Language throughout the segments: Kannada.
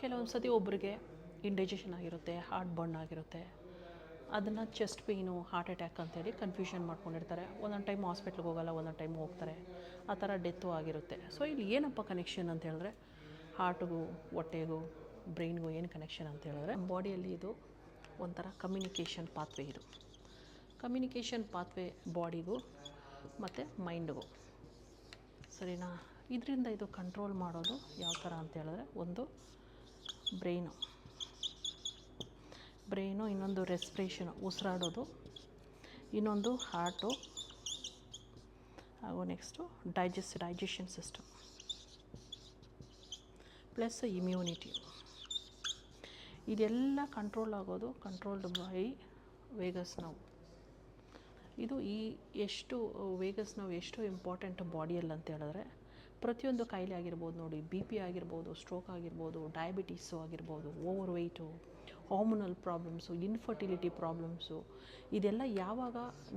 ಕೆಲವೊಂದು ಸತಿ ಒಬ್ಬರಿಗೆ ಇಂಡೈಜೆಷನ್ ಆಗಿರುತ್ತೆ, ಹಾರ್ಟ್ ಬರ್ನ್ ಆಗಿರುತ್ತೆ, ಅದನ್ನು ಚೆಸ್ಟ್ ಪೇಯ್ನು, ಹಾರ್ಟ್ ಅಟ್ಯಾಕ್ ಅಂತೇಳಿ ಕನ್ಫ್ಯೂಷನ್ ಮಾಡ್ಕೊಂಡಿರ್ತಾರೆ. ಒಂದೊಂದು ಟೈಮ್ ಹಾಸ್ಪಿಟ್ಲಿಗೆ ಹೋಗಲ್ಲ, ಒಂದೊಂದು ಟೈಮ್ ಹೋಗ್ತಾರೆ, ಆ ಥರ ಡೆತ್ತು ಆಗಿರುತ್ತೆ. ಸೊ ಇಲ್ಲಿ ಏನಪ್ಪ ಕನೆಕ್ಷನ್ ಅಂತ ಹೇಳಿದ್ರೆ, ಹಾರ್ಟ್ಗೂ ಹೊಟ್ಟೆಗೂ ಬ್ರೈನ್ಗೂ ಏನು ಕನೆಕ್ಷನ್ ಅಂತ ಹೇಳಿದ್ರೆ, ಬಾಡಿಯಲ್ಲಿ ಇದು ಒಂಥರ ಕಮ್ಯುನಿಕೇಷನ್ ಪಾತ್ವೇ. ಇದು ಕಮ್ಯುನಿಕೇಷನ್ ಪಾತ್ವೇ ಬಾಡಿಗೂ ಮತ್ತು ಮೈಂಡ್ಗೂ, ಸರಿನಾ? ಇದರಿಂದ ಇದು ಕಂಟ್ರೋಲ್ ಮಾಡೋದು ಯಾವ ಥರ ಅಂತ ಹೇಳಿದ್ರೆ, ಒಂದು ಬ್ರೈನು, ಇನ್ನೊಂದು ರೆಸ್ಪಿರೇಷನು, ಉಸಿರಾಡೋದು, ಇನ್ನೊಂದು ಹಾರ್ಟು, ಹಾಗೂ next digestion system, plus immunity. ಇದೆಲ್ಲ ಕಂಟ್ರೋಲ್ ಆಗೋದು ಕಂಟ್ರೋಲ್ಡ್ ಬೈ ವೇಗಸ್ ನರ್ವ್. ಇದು ಎಷ್ಟು ವೇಗಸ್ ನರ್ವ್ ಎಷ್ಟು ಇಂಪಾರ್ಟೆಂಟ್ ಬಾಡಿಯಲ್ಲಿ ಅಂತ ಹೇಳಿದ್ರೆ, ಪ್ರತಿಯೊಂದು ಕಾಯಿಲೆ ಆಗಿರ್ಬೋದು ನೋಡಿ, BP ಆಗಿರ್ಬೋದು, ಸ್ಟ್ರೋಕ್ ಆಗಿರ್ಬೋದು, ಡಯಾಬಿಟೀಸು ಆಗಿರ್ಬೋದು, over weight, hormonal problems, infertility problems, ಇದೆಲ್ಲ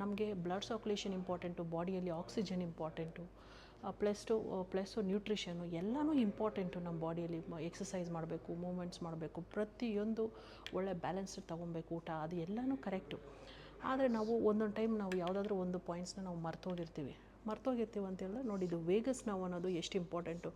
ನಮಗೆ ಬ್ಲಡ್ ಸರ್ಕ್ಯುಲೇಷನ್ ಇಂಪಾರ್ಟೆಂಟು, ಬಾಡಿಯಲ್ಲಿ ಆಕ್ಸಿಜನ್ ಇಂಪಾರ್ಟೆಂಟು, ಪ್ಲಸ್ಸು ನ್ಯೂಟ್ರಿಷನ್ನು ಎಲ್ಲನೂ ಇಂಪಾರ್ಟೆಂಟು. ನಮ್ಮ ಬಾಡಿಯಲ್ಲಿ ಎಕ್ಸಸೈಸ್ ಮಾಡಬೇಕು, ಮೂಮೆಂಟ್ಸ್ ಮಾಡಬೇಕು, ಪ್ರತಿಯೊಂದು ಒಳ್ಳೆ ಬ್ಯಾಲೆನ್ಸ್ ತೊಗೊಬೇಕು, ಊಟ ಅದು ಎಲ್ಲನೂ ಕರೆಕ್ಟು. ಆದರೆ ನಾವು ಒಂದೊಂದು ಟೈಮ್ ನಾವು ಯಾವುದಾದ್ರೂ ಒಂದು ಪಾಯಿಂಟ್ಸ್ನ ನಾವು ಮರ್ತೋಗಿರ್ತೀವಿ ಅಂತ ಹೇಳಿದ್ರೆ ನೋಡಿ, ಇದು ವೇಗಸ್ ನರ್ವ್ ಅನ್ನೋದು ಎಷ್ಟು ಇಂಪಾರ್ಟೆಂಟು.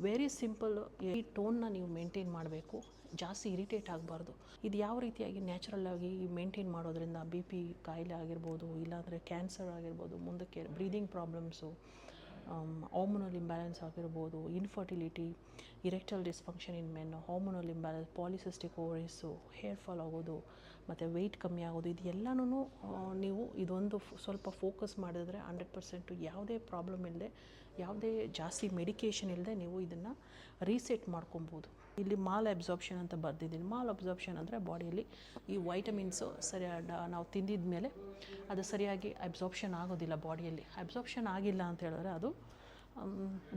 ವೆರಿ ಸಿಂಪಲ್, ಈ ಟೋನ್ನ ನೀವು ಮೇಂಟೈನ್ ಮಾಡಬೇಕು, ಜಾಸ್ತಿ ಇರಿಟೇಟ್ ಆಗಬಾರ್ದು. ಇದು ಯಾವ ರೀತಿಯಾಗಿ ನ್ಯಾಚುರಲ್ಲಾಗಿ ಮೇಂಟೈನ್ ಮಾಡೋದ್ರಿಂದ BP ಕಾಯಿಲೆ ಆಗಿರ್ಬೋದು, ಇಲ್ಲಾಂದರೆ ಕ್ಯಾನ್ಸರ್ ಆಗಿರ್ಬೋದು, ಮುಂದಕ್ಕೆ ಬ್ರೀದಿಂಗ್ ಪ್ರಾಬ್ಲಮ್ಸು, ಹಾರ್ಮೋನಲ್ ಇಂಬ್ಯಾಲೆನ್ಸ್ ಆಗಿರ್ಬೋದು, infertility, erectile dysfunction in men, hormonal imbalance, polycystic ovaries, hair fall ಆಗೋದು, ಮತ್ತು ವೆಯ್ಟ್ ಕಮ್ಮಿ ಆಗೋದು, ಇದು ಎಲ್ಲನೂ ನೀವು ಇದೊಂದು ಸ್ವಲ್ಪ ಫೋಕಸ್ ಮಾಡಿದ್ರೆ 100% ಯಾವುದೇ ಪ್ರಾಬ್ಲಮ್ ಇಲ್ಲದೆ, ಯಾವುದೇ ಜಾಸ್ತಿ ಮೆಡಿಕೇಷನ್ ಇಲ್ಲದೆ ನೀವು ಇದನ್ನು ರೀಸೆಟ್ ಮಾಡ್ಕೊಬೋದು. ಇಲ್ಲಿ ಮಾಲ್ ಅಬ್ಸಾರ್ಪ್ಷನ್ ಅಂತ ಬರ್ದಿದ್ದೀನಿ. ಮಾಲ್ ಅಬ್ಸಾರ್ಪ್ಷನ್ ಅಂದರೆ ಬಾಡಿಯಲ್ಲಿ ಈ ವೈಟಮಿನ್ಸು ನಾವು ತಿಂದಿದ ಮೇಲೆ ಅದು ಸರಿಯಾಗಿ ಅಬ್ಸಾರ್ಪ್ಷನ್ ಆಗೋದಿಲ್ಲ. ಬಾಡಿಯಲ್ಲಿ ಅಬ್ಸಾರ್ಪ್ಷನ್ ಆಗಿಲ್ಲ ಅಂತ ಹೇಳಿದ್ರೆ ಅದು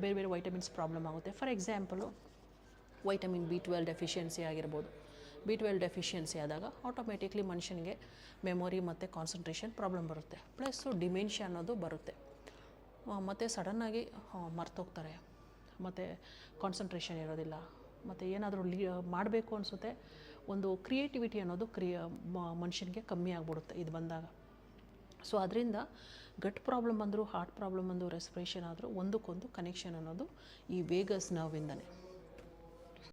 ಬೇರೆ ವೈಟಮಿನ್ಸ್ ಪ್ರಾಬ್ಲಮ್ ಆಗುತ್ತೆ. For example vitamin B12 deficiency ಆಗಿರ್ಬೋದು. B12 ಡೆಫಿಷಿಯನ್ಸಿ ಆದಾಗ ಆಟೋಮೆಟಿಕ್ಲಿ ಮನುಷ್ಯನಿಗೆ ಮೆಮೊರಿ ಮತ್ತು ಕಾನ್ಸಂಟ್ರೇಷನ್ ಪ್ರಾಬ್ಲಮ್ ಬರುತ್ತೆ, ಪ್ಲಸ್ಸು ಡಿಮೆನ್ಷಿಯಾ ಅನ್ನೋದು ಬರುತ್ತೆ, ಮತ್ತು ಸಡನ್ನಾಗಿ ಮರ್ತೋಗ್ತಾರೆ, ಮತ್ತು ಕಾನ್ಸಂಟ್ರೇಷನ್ ಇರೋದಿಲ್ಲ, ಮತ್ತು ಏನಾದರೂ ಮಾಡಬೇಕು ಅನಿಸುತ್ತೆ, ಒಂದು ಕ್ರಿಯೇಟಿವಿಟಿ ಅನ್ನೋದು ಮನುಷ್ಯನಿಗೆ ಕಮ್ಮಿ ಆಗಿಬಿಡುತ್ತೆ ಇದು ಬಂದಾಗ. ಸೊ ಅದರಿಂದ ಗಟ್ ಪ್ರಾಬ್ಲಮ್ ಬಂದರೂ, ಹಾರ್ಟ್ ಪ್ರಾಬ್ಲಮ್ ಬಂದು, ರೆಸ್ಪಿರೇಷನ್ ಆದರೂ ಒಂದಕ್ಕೊಂದು ಕನೆಕ್ಷನ್ ಅನ್ನೋದು ಈ ವೇಗಸ್ ನರ್ವಿಂದನೇ.